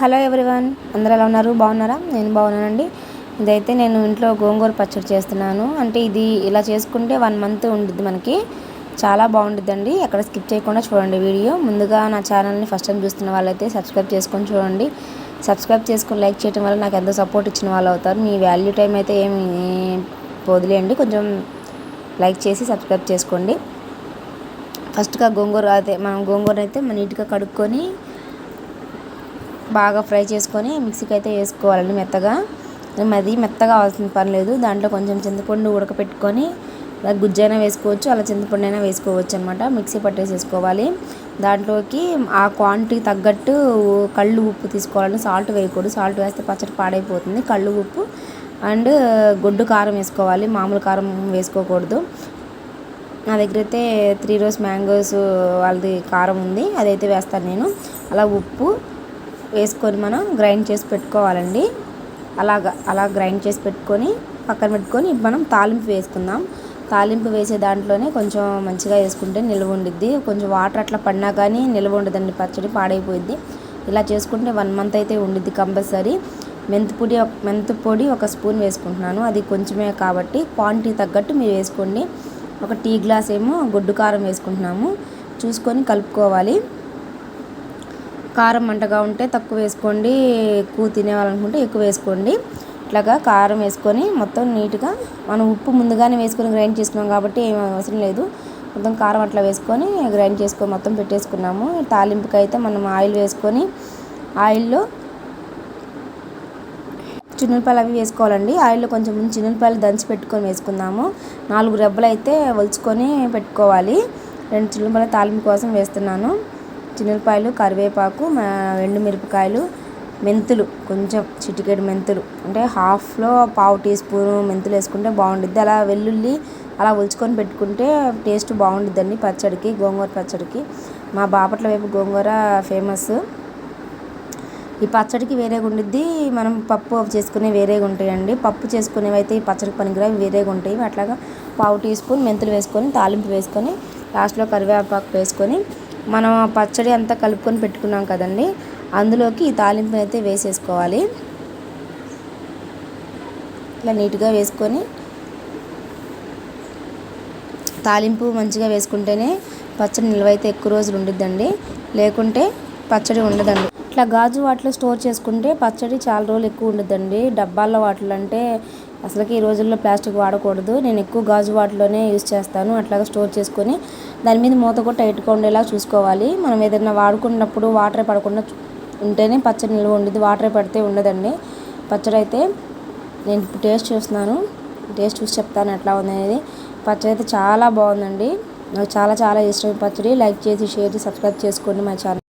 Hello everyone, అందరూ ఎలా ఉన్నారు? బాగున్నారా? నేను బాగున్నానండి. ఇదైతే నేను ఇంట్లో గోంగూర పచ్చడి చేస్తున్నాను. అంటే ఇది ఇలా చేసుకుంటే 1 మంత్ ఉంటుంది మనకి. చాలా బాగుంటుందండి. ఎక్కడ స్కిప్ చేయకుండా చూడండి వీడియో. ముందుగా నా ఛానల్ని ఫస్ట్ టైం చూస్తున్న వాళ్ళైతే సబ్స్క్రైబ్ చేసుకొని చూడండి. సబ్స్క్రైబ్ చేసుకొని లైక్ చేయడం వల్ల నాకు ఎంతో సపోర్ట్ ఇచ్చిన వాళ్ళు అవుతారు. మీ వాల్యూ టైం అయితే ఏమి వదిలేయండి, కొంచెం లైక్ చేసి సబ్స్క్రైబ్ చేసుకోండి. ఫస్ట్గా మనం గోంగూర అయితే నీట్గా కడుక్కొని బాగా ఫ్రై చేసుకొని మిక్సీకి అయితే వేసుకోవాలండి. మెత్తగా అవ్వాల్సిన పని లేదు. దాంట్లో కొంచెం చింతపండు ఉడకపెట్టుకొని గుజ్జైనా వేసుకోవచ్చు, అలా చింతపండు అయినా వేసుకోవచ్చు అనమాట. మిక్సీ పట్టేసేసుకోవాలి. దాంట్లోకి ఆ క్వాంటిటీ తగ్గట్టు కళ్ళు ఉప్పు తీసుకోవాలండి. సాల్ట్ వేయకూడదు, సాల్ట్ వేస్తే పచ్చడి పాడైపోతుంది. కళ్ళు ఉప్పు అండ్ గొడ్డు కారం వేసుకోవాలి, మామూలు కారం వేసుకోకూడదు. నా దగ్గర అయితే 3 రోజ్ మ్యాంగోస్ వాళ్ళది కారం ఉంది, అదైతే వేస్తాను నేను. అలా ఉప్పు వేసుకొని మనం గ్రైండ్ చేసి పెట్టుకోవాలండి. అలా గ్రైండ్ చేసి పెట్టుకొని పక్కన పెట్టుకొని మనం తాలింపు వేసుకుందాం. తాలింపు వేసే దాంట్లోనే కొంచెం మంచిగా వేసుకుంటే నిల్వ ఉండిద్ది. కొంచెం వాటర్ అట్లా పడినా కానీ నిల్వ ఉండదండి, పచ్చడి పాడైపోయిద్ది. ఇలా చేసుకుంటే 1 మంత్ అయితే ఉండిద్ది కంపల్సరీ. మెంతి పొడి 1 స్పూన్ వేసుకుంటున్నాను, అది కొంచెమే కాబట్టి క్వాంటిటీ తగ్గట్టు మీరు వేసుకోండి. 1 టీ గ్లాస్ ఏమో గొడ్డు కారం వేసుకుంటున్నాము, చూసుకొని కలుపుకోవాలి. కారం మంటగా ఉంటే తక్కువ వేసుకోండి, ఎక్కువ తినేవాలనుకుంటే ఎక్కువ వేసుకోండి. ఇట్లాగా కారం వేసుకొని మొత్తం నీట్గా, మనం ఉప్పు ముందుగానే వేసుకొని గ్రైండ్ చేసుకున్నాం కాబట్టి ఏం అవసరం లేదు. మొత్తం కారం అట్లా వేసుకొని గ్రైండ్ చేసుకొని మొత్తం పెట్టేసుకున్నాము. తాలింపుకి అయితే మనం ఆయిల్ వేసుకొని, ఆయిల్లో చిన్నులపాయలు అవి వేసుకోవాలండి. ఆయిల్లో కొంచెం చిన్నులపాయలు దంచి పెట్టుకొని వేసుకుందాము. 4 రెబ్బలు అయితే ఒలుచుకొని పెట్టుకోవాలి. 2 చిన్నులపాయలు తాలింపు కోసం వేస్తున్నాను. చిన్నులపాయలు, కరివేపాకు, ఎండుమిరపకాయలు, మెంతులు, కొంచెం చిటికెడు మెంతులు, అంటే హాఫ్లో 1/2 టీ స్పూను మెంతులు వేసుకుంటే బాగుంటుంది. అలా వెల్లుల్లి అలా ఒలుచుకొని పెట్టుకుంటే టేస్ట్ బాగుంటుందండి పచ్చడికి, గోంగూర పచ్చడికి. మా బాపట్ల వైపు గోంగూర ఫేమస్. ఈ పచ్చడికి వేరేగా ఉండిద్ది, మనం పప్పు చేసుకునే వేరేగా ఉంటాయండి. పప్పు చేసుకునేవి అయితే ఈ పచ్చడికి పనికిరావి వేరేగా ఉంటాయి. అట్లాగా 1/2 టీ స్పూన్ మెంతులు వేసుకొని తాలింపు వేసుకొని లాస్ట్లో కరివేపాకు వేసుకొని మనం ఆ పచ్చడి అంతా కలుపుకొని పెట్టుకున్నాం కదండి, అందులోకి ఈ తాలింపుని అయితే వేసేసుకోవాలి. ఇలా నీట్గా వేసుకొని తాలింపు మంచిగా వేసుకుంటేనే పచ్చడి నిల్వ అయితే ఎక్కువ రోజులు ఉండిద్దండి, లేకుంటే పచ్చడి ఉండదండి. ఇట్లా గాజు వాటిలో స్టోర్ చేసుకుంటే పచ్చడి చాలా రోజులు ఎక్కువ ఉండిద్దండి. డబ్బాల్లో వాటిలో అంటే అసలుకి ఈ రోజుల్లో ప్లాస్టిక్ వాడకూడదు. నేను ఎక్కువ గాజు వాటిలోనే యూజ్ చేస్తాను. అట్లాగా స్టోర్ చేసుకొని దాని మీద మూత కూడా టైట్గా ఉండేలా చూసుకోవాలి. మనం ఏదైనా వాడుకున్నప్పుడు వాటర్ పడకుండా ఉంటేనే పచ్చడి నిల్వ ఉండిద్ది, వాటర్ పడితే ఉండదండి పచ్చడి అయితే. నేను ఇప్పుడు టేస్ట్ చూస్తున్నాను, టేస్ట్ చూసి చెప్తాను ఎట్లా ఉంది అనేది. పచ్చడి అయితే చాలా బాగుందండి, నాకు చాలా చాలా ఇష్టం పచ్చడి. లైక్ చేసి, షేర్ చేసి, సబ్స్క్రైబ్ చేసుకోండి మా ఛానల్.